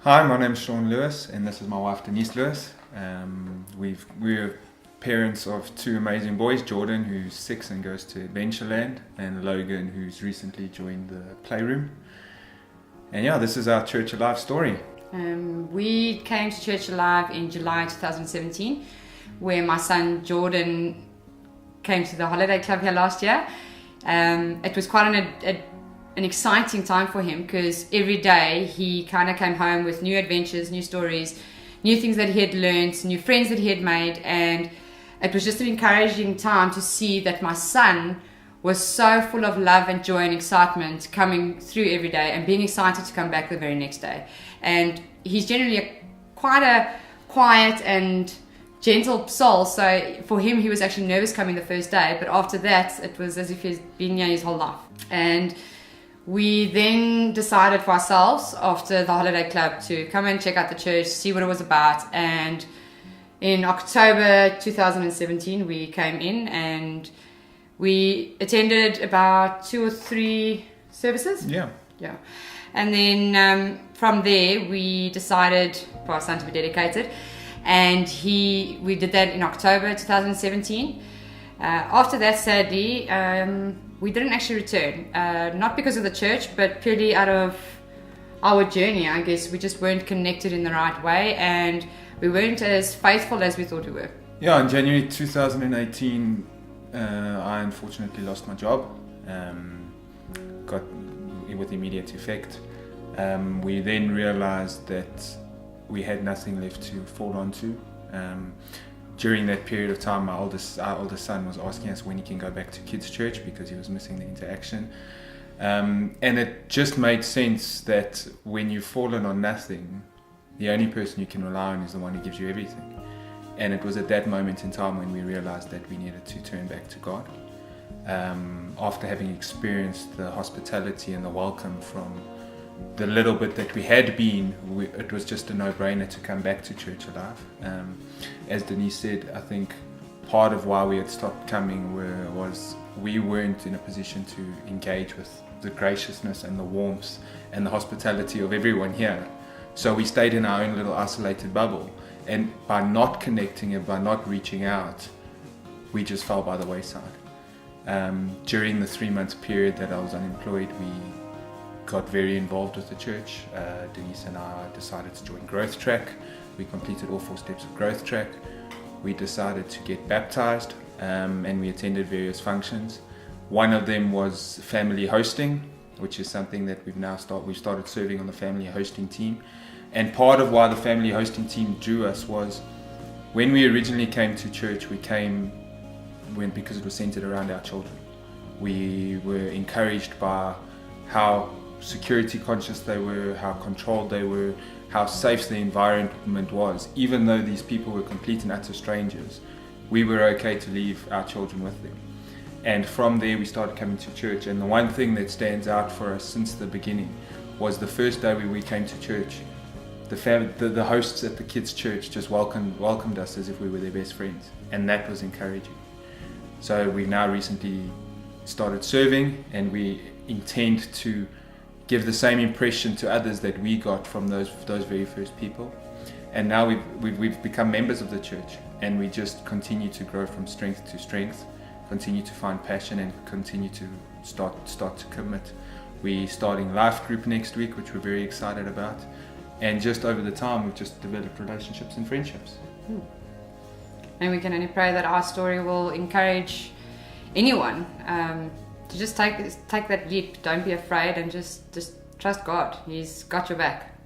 Hi, my name's Sean Lewis, and this is my wife Denise Lewis. We're parents of two amazing boys, Jordan, who's 6 and goes to Adventureland, and Logan, who's recently joined the Playroom. And yeah, this is our Church Alive story. We came to Church Alive in July 2017, where my son Jordan came to the holiday club here last year. It was quite an exciting time for him because every day he kind of came home with new adventures, new stories, new things that he had learned, new friends that he had made, and it was just an encouraging time to see that my son was so full of love and joy and excitement coming through every day and being excited to come back the very next day. And he's generally quite a quiet and gentle soul, so for him he was actually nervous coming the first day, but after that it was as if he's been here his whole life. And we then decided for ourselves after the holiday club to come and check out the church, see what it was about, and in October 2017 we came in and we attended about 2 or 3 services. Yeah. And then from there we decided for our son to be dedicated, and we did that in October 2017. After that, sadly, we didn't actually return, not because of the church, but purely out of our journey. I guess we just weren't connected in the right way, and we weren't as faithful as we thought we were. Yeah, in January 2018, I unfortunately lost my job, got with immediate effect. We then realized that we had nothing left to fall onto. During that period of time, our oldest son was asking us when he can go back to kids' church because he was missing the interaction. And it just made sense that when you've fallen on nothing, the only person you can rely on is the one who gives you everything. And it was at that moment in time when we realized that we needed to turn back to God. After having experienced the hospitality and the welcome from the little bit that we had been, it was just a no-brainer to come back to Church Alive. As Denise said, I think part of why we had stopped coming was we weren't in a position to engage with the graciousness and the warmth and the hospitality of everyone here. So we stayed in our own little isolated bubble, and by not connecting and by not reaching out, we just fell by the wayside. During the 3-month period that I was unemployed, we got very involved with the church. Denise and I decided to join Growth Track. We completed all 4 steps of Growth Track. We decided to get baptized, and we attended various functions. One of them was family hosting, which is something that we've started serving on the family hosting team. And part of why the family hosting team drew us was when we originally came to church, because it was centered around our children. We were encouraged by how security conscious they were, how controlled they were, how safe the environment was. Even though these people were complete and utter strangers, we were okay to leave our children with them. And from there we started coming to church, and the one thing that stands out for us since the beginning was the first day we came to church, the hosts at the kids' church just welcomed us as if we were their best friends, and that was encouraging. So we've now recently started serving, and we intend to give the same impression to others that we got from those very first people. And now we've become members of the church, and we just continue to grow from strength to strength, continue to find passion, and continue to start to commit. We're starting life group next week, which we're very excited about. And just over the time, we've just developed relationships and friendships. And we can only pray that our story will encourage anyone to just take that leap. Don't be afraid, and just trust God. He's got your back.